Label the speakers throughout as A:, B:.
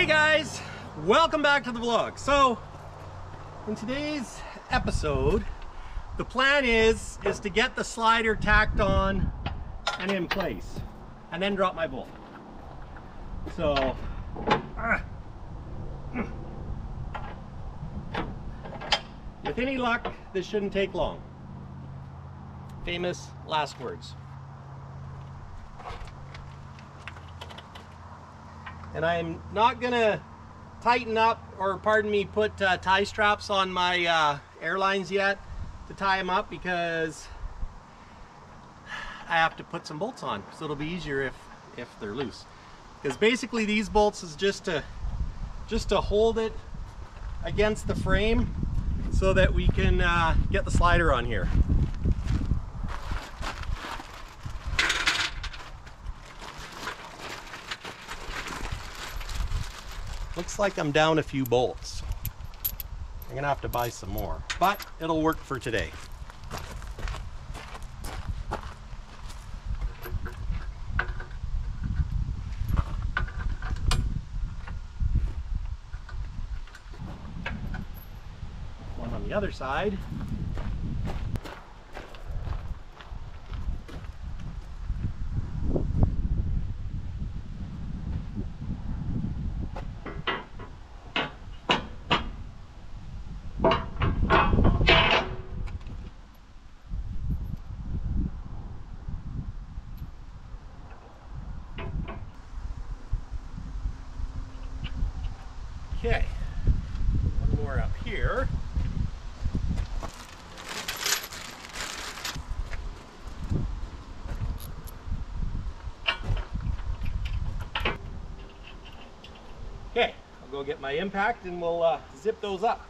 A: Hey guys, welcome back to the vlog. So in today's episode, the plan is to get the slider tacked on and in place and then drop my bolt. So with any luck, this shouldn't take long. Famous last words. And I'm not gonna tighten up, or pardon me, put tie straps on my airlines yet to tie them up, because I have to put some bolts on, so it'll be easier if they're loose. Because basically these bolts is just to hold it against the frame so that we can get the slider on here. Looks like I'm down a few bolts. I'm gonna have to buy some more, but it'll work for today. One on the other side. Okay, one more up here. Okay, I'll go get my impact and we'll zip those up.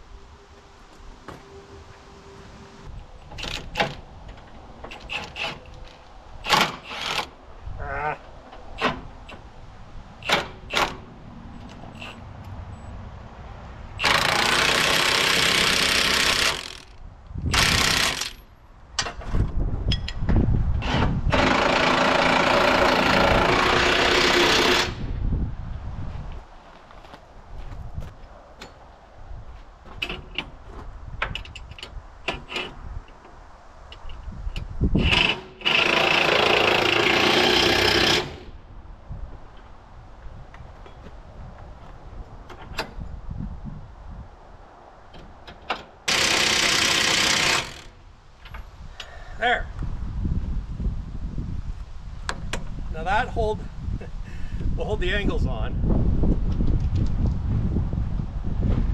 A: There. Now that will hold the angles on.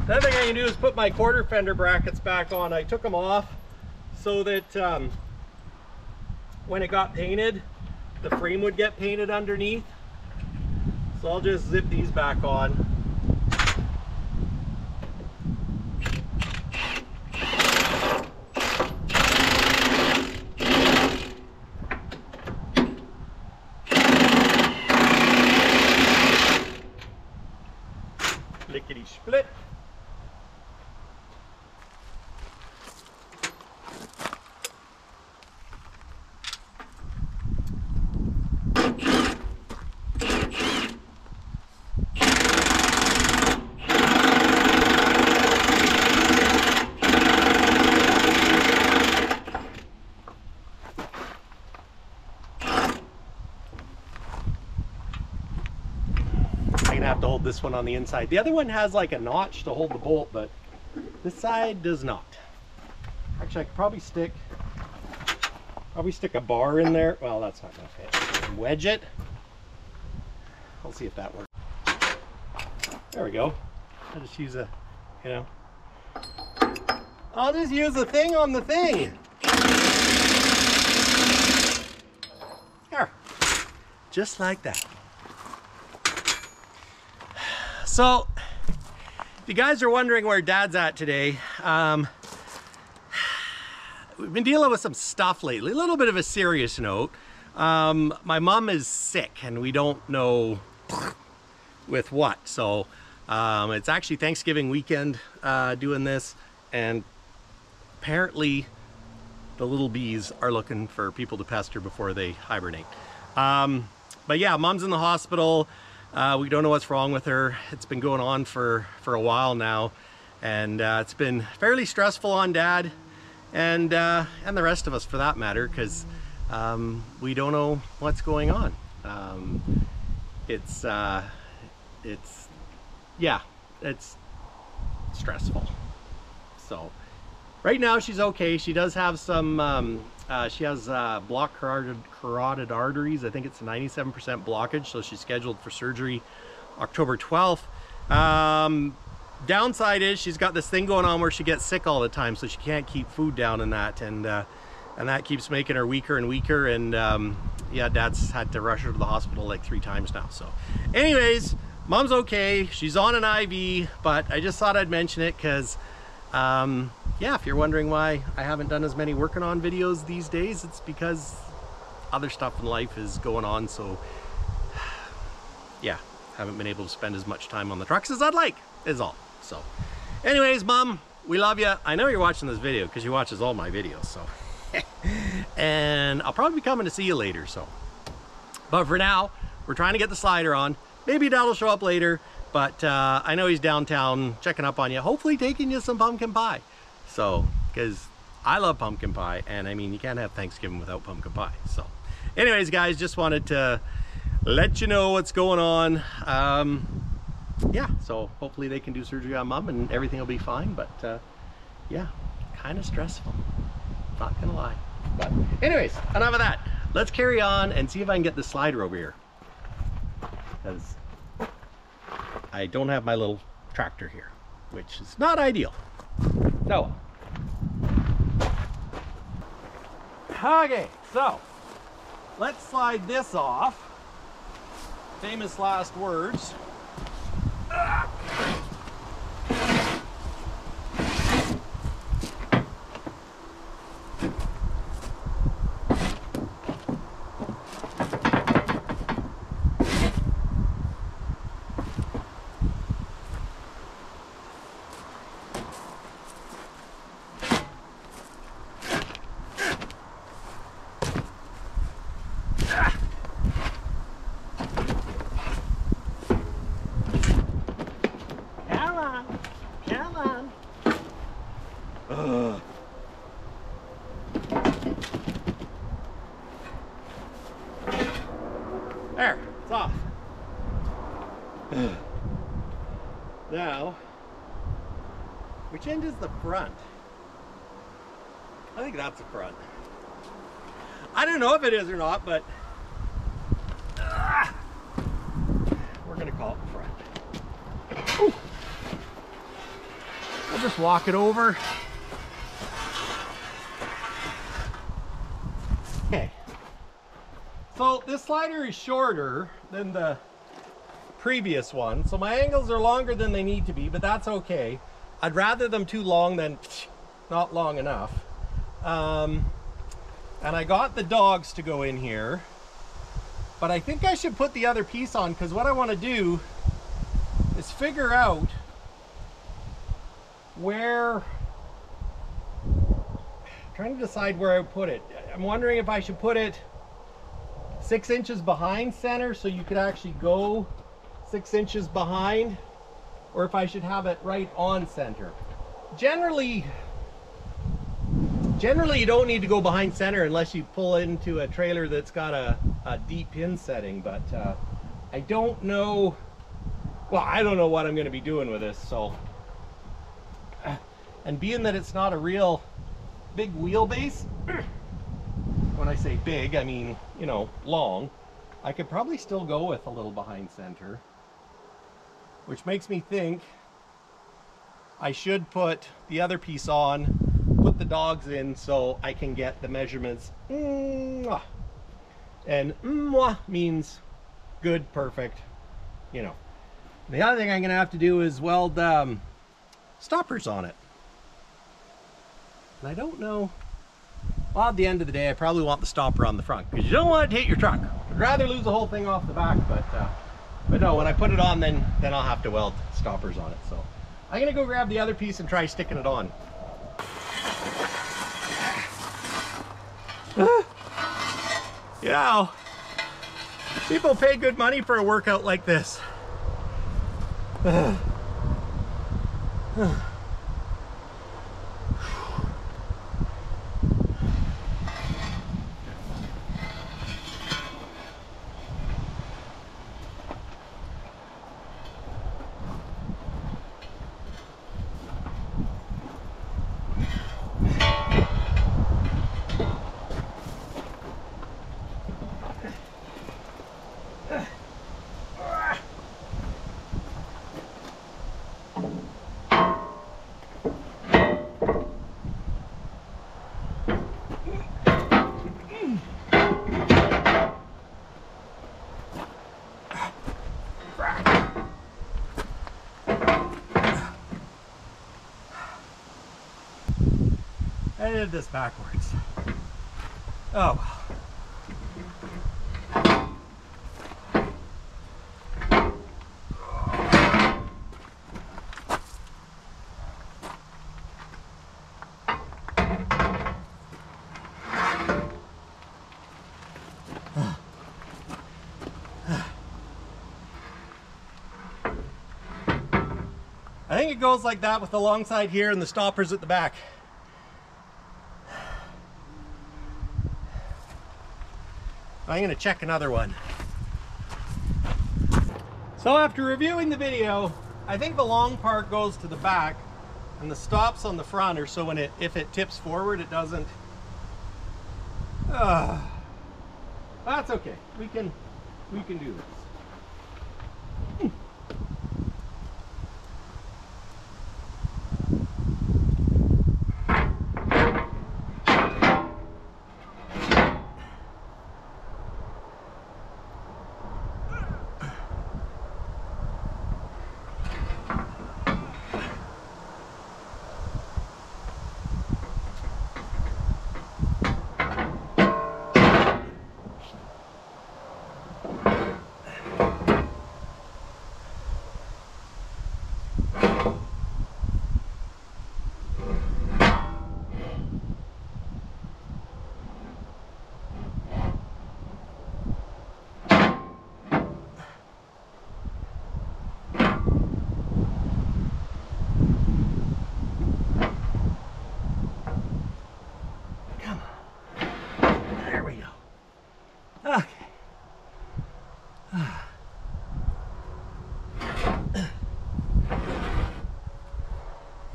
A: The other thing I can do is put my quarter fender brackets back on. I took them off so that when it got painted, the frame would get painted underneath. So I'll just zip these back on. Lickety split. Have to hold this one on the inside. The other one has like a notch to hold the bolt, but this side does not. Actually, I could probably stick a bar in there. Well, that's not gonna fit. Wedge it. I'll see if that works. There we go. I'll just use I'll just use the thing on the thing. There. Just like that. So, if you guys are wondering where Dad's at today, we've been dealing with some stuff lately. A little bit of a serious note. My mom is sick and we don't know with what. So, it's actually Thanksgiving weekend doing this, and apparently the little bees are looking for people to pester before they hibernate. But yeah, Mom's in the hospital. We don't know what's wrong with her. It's been going on for a while now, and it's been fairly stressful on Dad and the rest of us for that matter, because we don't know what's going on. It's stressful. So right now she's okay. She does have some she has blocked carotid arteries. I think it's a 97% blockage, so she's scheduled for surgery October 12th. Downside is she's got this thing going on where she gets sick all the time, so she can't keep food down and that keeps making her weaker and weaker, and yeah, Dad's had to rush her to the hospital like 3 times now. So anyways, Mom's okay. She's on an IV, but I just thought I'd mention it because yeah, if you're wondering why I haven't done as many working on videos these days, it's because other stuff in life is going on. So yeah, haven't been able to spend as much time on the trucks as I'd like, is all. So anyways, Mom, we love you. I know you're watching this video because you watches all my videos, so and I'll probably be coming to see you later. So but for now, we're trying to get the slider on. Maybe Dad'll show up later, but I know he's downtown checking up on you, hopefully taking you some pumpkin pie. So because I love pumpkin pie, and I mean, you can't have Thanksgiving without pumpkin pie. So anyways, guys, just wanted to let you know what's going on. Yeah, so hopefully they can do surgery on Mom and everything will be fine. But yeah, kind of stressful, not gonna lie. But anyways, enough of that. Let's carry on and see if I can get the slider over here, because I don't have my little tractor here, which is not ideal. So okay, so let's slide this off. Famous last words. There, it's off. Now, which end is the front? I think that's the front. I don't know if it is or not, but we're gonna call it the front. Ooh. We'll just walk it over. Okay. So this slider is shorter than the previous one, so my angles are longer than they need to be, but that's okay. I'd rather them too long than not long enough. And I got the dogs to go in here, but I think I should put the other piece on, because what I want to do is figure out where, trying to decide where I put it. I'm wondering if I should put it 6 inches behind center so you could actually go 6 inches behind, or if I should have it right on center. Generally you don't need to go behind center unless you pull into a trailer that's got a deep pin setting, but I don't know, well, I don't know what I'm going to be doing with this. So and being that it's not a real big wheelbase, when I say big, I mean, you know, long, I could probably still go with a little behind center, which makes me think I should put the other piece on, put the dogs in so I can get the measurements. And means good, perfect, you know. The other thing I'm gonna have to do is weld stoppers on it. And I don't know, well, at the end of the day, I probably want the stopper on the front, because you don't want it to hit your truck. I'd rather lose the whole thing off the back, but no, when I put it on, then I'll have to weld stoppers on it. So I'm gonna go grab the other piece and try sticking it on. You know, People pay good money for a workout like this. I did this backwards. Oh well. I think it goes like that with the long side here and the stoppers at the back. I'm going to check another one. So after reviewing the video, I think the long part goes to the back and the stops on the front are so if it tips forward, it doesn't. That's okay. We can do this. Okay.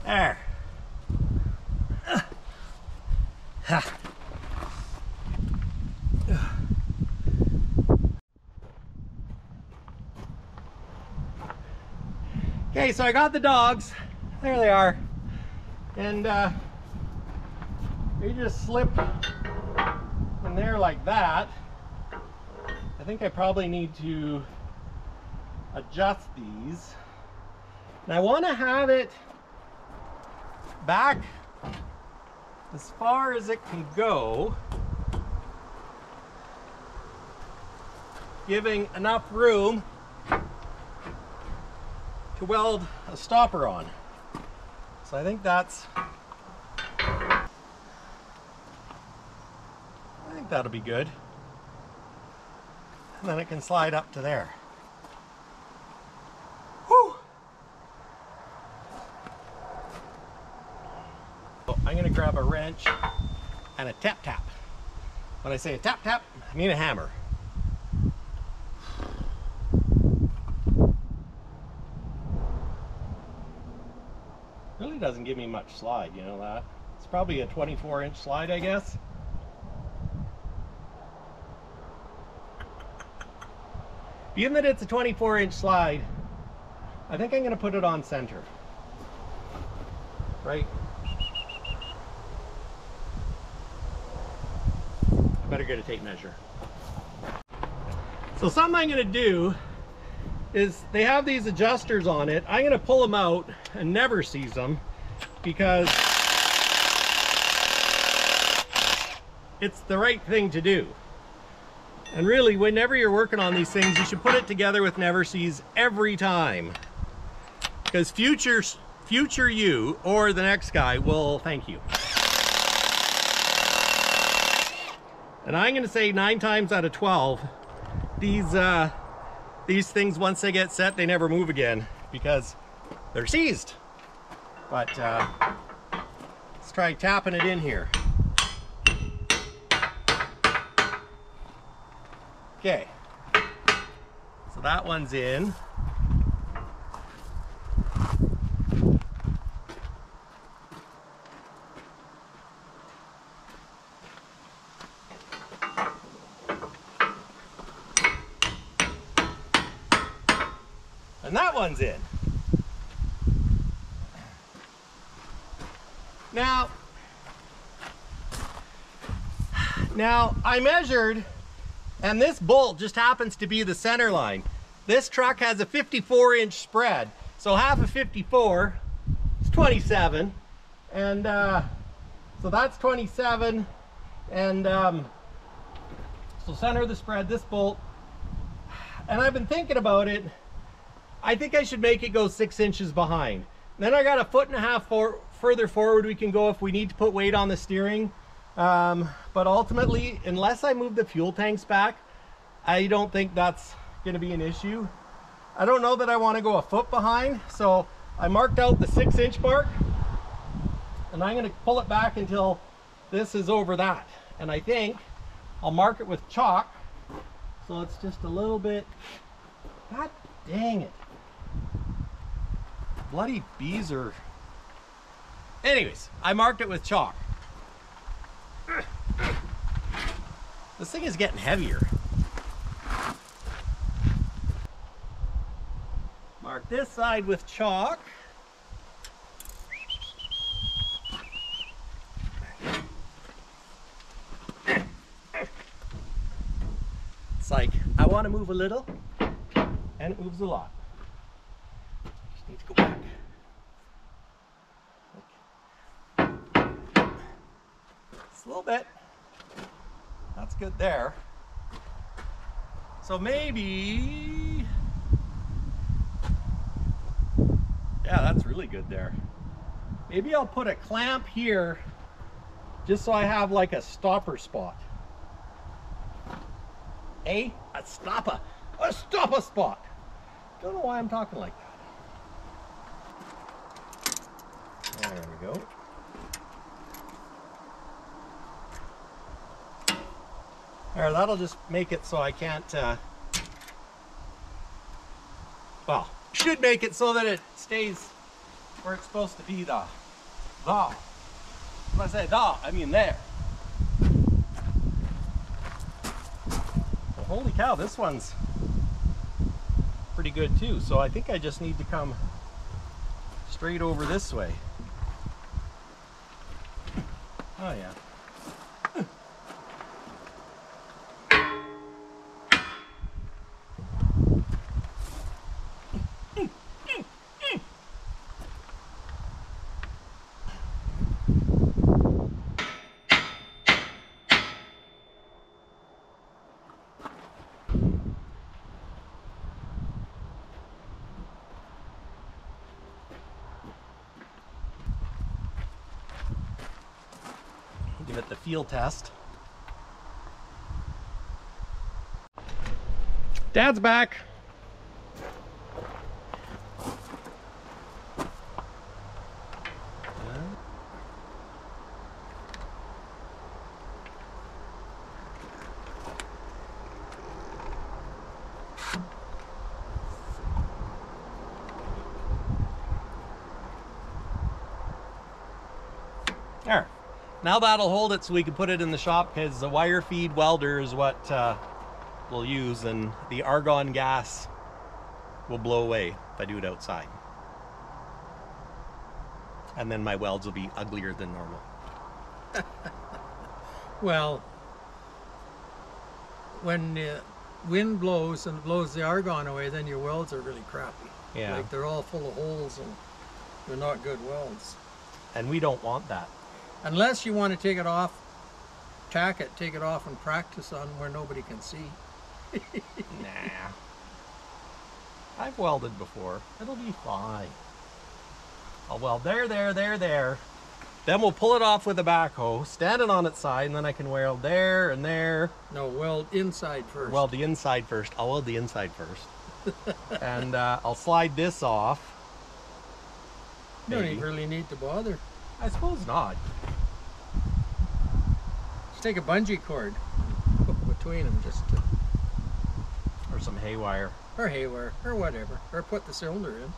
A: There. Okay, so I got the dogs. There they are. And they just slip in there like that. I think I probably need to adjust these. And I want to have it back as far as it can go, giving enough room to weld a stopper on. So I think that'll be good. And then it can slide up to there. Whew. So I'm going to grab a wrench and a tap tap. When I say a tap tap, I mean a hammer. Really doesn't give me much slide, you know that? It's probably a 24-inch slide, I guess. Being that it's a 24-inch slide, I think I'm going to put it on center. Right? I better get a tape measure. So something I'm going to do is they have these adjusters on it. I'm going to pull them out and never seize them because it's the right thing to do. And really, whenever you're working on these things, you should put it together with never seize every time. Because future you or the next guy will thank you. And I'm going to say 9 times out of 12, these things, once they get set, they never move again because they're seized. But let's try tapping it in here. Okay, so that one's in. And that one's in. Now I measured, and this bolt just happens to be the center line. This truck has a 54-inch spread, so half of 54 is 27, and so that's 27, and so center of the spread, this bolt. And I've been thinking about it. I think I should make it go 6 inches behind. Then I got a 1.5 foot further forward we can go if we need to put weight on the steering. But ultimately, unless I move the fuel tanks back, I don't think that's going to be an issue. I don't know that I want to go a foot behind, so I marked out the 6-inch mark, and I'm going to pull it back until this is over that. And I think I'll mark it with chalk, so it's just a little bit. God dang it. Bloody bees are. Anyways, I marked it with chalk. This thing is getting heavier. Mark this side with chalk. It's like, I want to move a little, and it moves a lot. Just need to go back. Just a little bit. That's good there. So maybe, yeah, that's really good there. Maybe I'll put a clamp here just so I have like a stopper spot. A stopper spot. Don't know why I'm talking like that. There we go. There, that'll just make it so I can't, well, should make it so that it stays where it's supposed to be. When I say I mean there. Well, holy cow, this one's pretty good too. So I think I just need to come straight over this way. Oh yeah. Give it the feel test. Dad's back. There. Now that'll hold it so we can put it in the shop, because the wire feed welder is what we'll use, and the argon gas will blow away if I do it outside. And then my welds will be uglier than normal.
B: Well, when the wind blows and blows the argon away, then your welds are really crappy.
A: Yeah.
B: Like they're all full of holes and they're not good welds.
A: And we don't want that.
B: Unless you want to take it off, tack it, take it off and practice on where nobody can see.
A: Nah. I've welded before. It'll be fine. I'll weld there, there, there, there. Then we'll pull it off with a backhoe, stand it on its side, and then I can weld there and there.
B: No, weld inside first.
A: Weld the inside first. I'll weld the inside first. And I'll slide this off.
B: You don't even really need to bother.
A: I suppose not.
B: Just take a bungee cord, put between them just to...
A: Or some hay wire.
B: Or haywire, or whatever. Or put the cylinder in.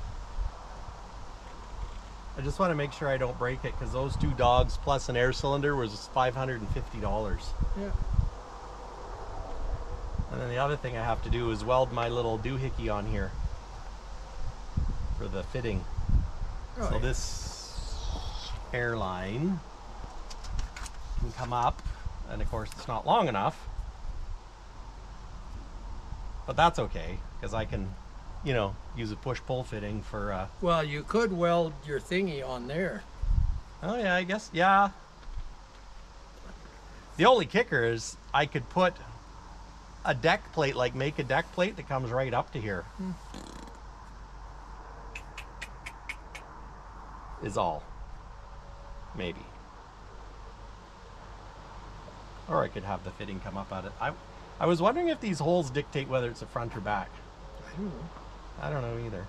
A: I just want to make sure I don't break it, because those 2 dogs plus an air cylinder was $550.
B: Yeah.
A: And then the other thing I have to do is weld my little doohickey on here for the fitting.
B: Oh,
A: So
B: yeah.
A: this airline can come up, and of course it's not long enough, but that's okay, because I can, you know, use a push-pull fitting for
B: Well, you could weld your thingy on there.
A: oh yeah, I guess, yeah. The only kicker is I could put a deck plate, like make a deck plate that comes right up to here. Is all. Maybe. Or I could have the fitting come up at it. I was wondering if these holes dictate whether it's a front or back.
B: I don't know.
A: I don't know either.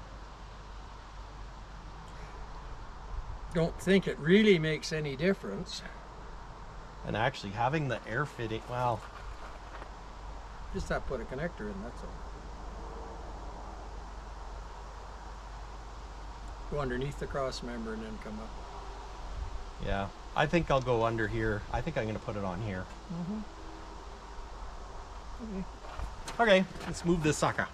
B: Don't think it really makes any difference.
A: And actually having the air fitting, well,
B: Just have to put a connector in, that's all. Go underneath the cross member and then come up.
A: yeah. I think I'll go under here. I think I'm going to put it on here.
B: Okay.
A: Okay, let's move this sucker.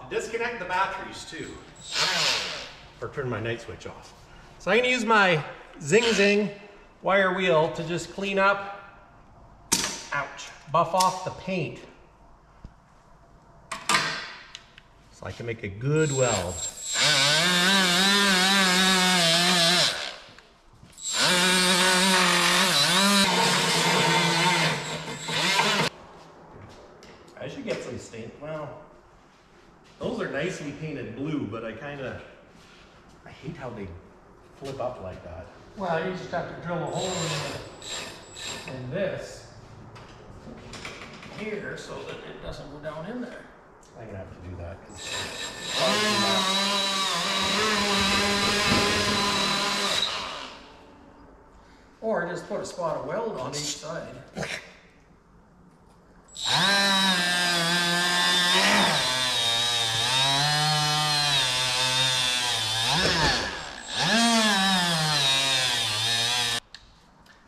A: Disconnect the batteries too, or turn my night switch off. So I'm going to use my Zing Zing wire wheel to just clean up, ouch, buff off the paint, so I can make a good weld. I should get some stain, well, those are nicely painted blue, but I hate how they flip up like that.
B: Well, you just have to drill a hole in this here so that it doesn't go down in there.
A: I'm gonna have to do that.
B: Or just put a spot of weld on each side.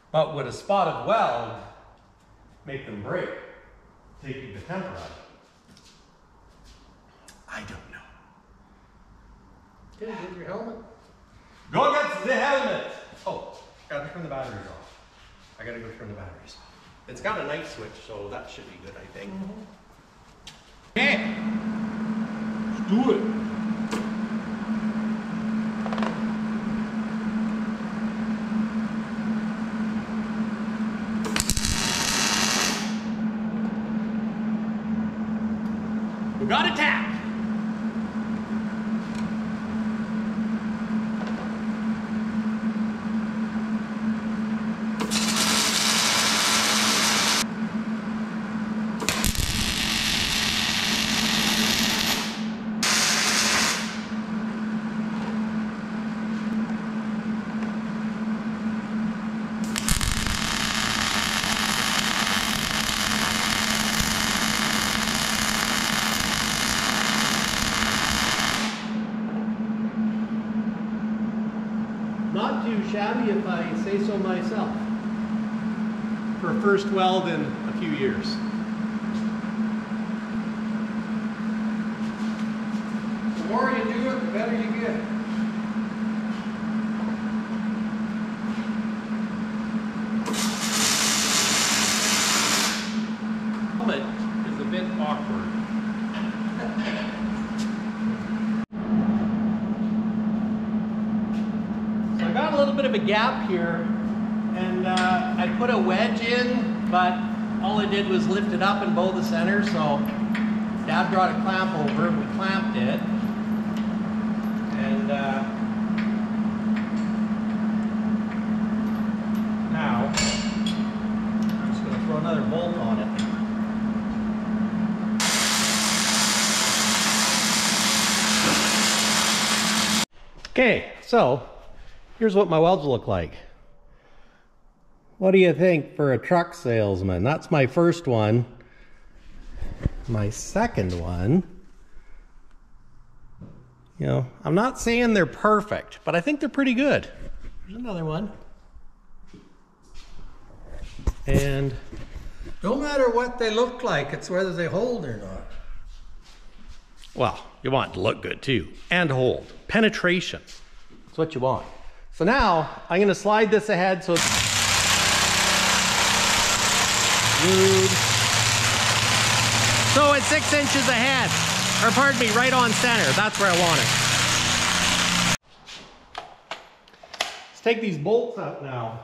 A: But would a spot of weld make them break, taking the temper out? I don't know.
B: Okay, get your helmet.
A: Go get the helmet! Oh, gotta turn the batteries off. I gotta go turn the batteries off. It's got a night switch, so that should be good, I think.
B: Okay, let's do it.
A: We got attacked. Not too shabby if I say so myself, for a first weld in a few years.
B: The more you do it, the better you get.
A: It is a bit awkward. So I got a little bit of a gap here, and I put a wedge in, but all I did was lift it up and bow the center. So Dad brought a clamp over, and we clamped it, and now I'm just going to throw another bolt on it. Okay, so here's what my welds look like. What do you think for a truck salesman? That's my first one. My second one, you know, I'm not saying they're perfect, but I think they're pretty good. There's another one. And
B: Don't matter what they look like, it's whether they hold or not.
A: well, you want it to look good too, and hold. Penetration, that's what you want. So now, I'm gonna slide this ahead so it's smooth. So it's 6 inches ahead, or pardon me, right on center. That's where I want it. Let's take these bolts out now.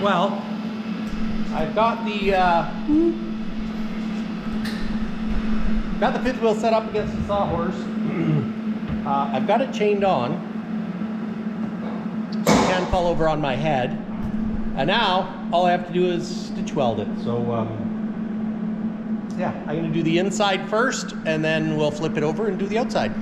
A: Well, I've got the fifth wheel set up against the sawhorse. I've got it chained on, so it can fall over on my head. And now all I have to do is stitch weld it. So yeah, I'm going to do the inside first, and then we'll flip it over and do the outside.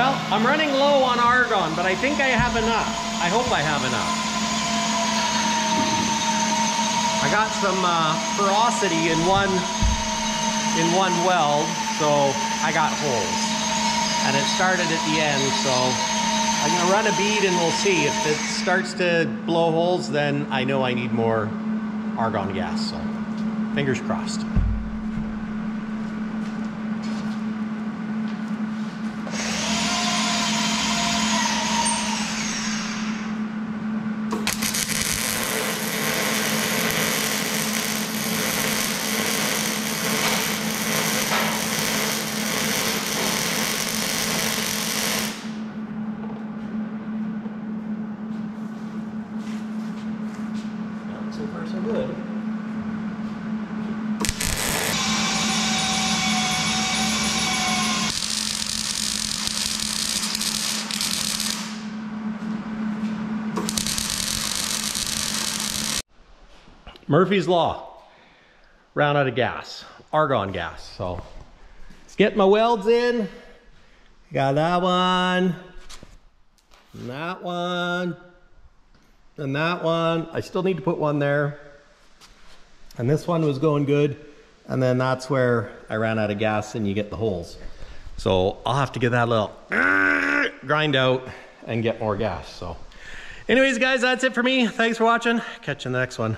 A: Well, I'm running low on argon, but I think I have enough. I hope I have enough. I got some porosity in one weld, so I got holes. And it started at the end, so I'm gonna run a bead and we'll see. If it starts to blow holes, then I know I need more argon gas, so fingers crossed. So far so good. Murphy's Law. Ran out of gas. Argon gas. So let's get my welds in. Got that one. And that one. And that one. I still need to put one there. And this one was going good. And then that's where I ran out of gas and you get the holes. So I'll have to get that little grind out and get more gas. So anyways, guys, that's it for me. Thanks for watching. Catch you in the next one.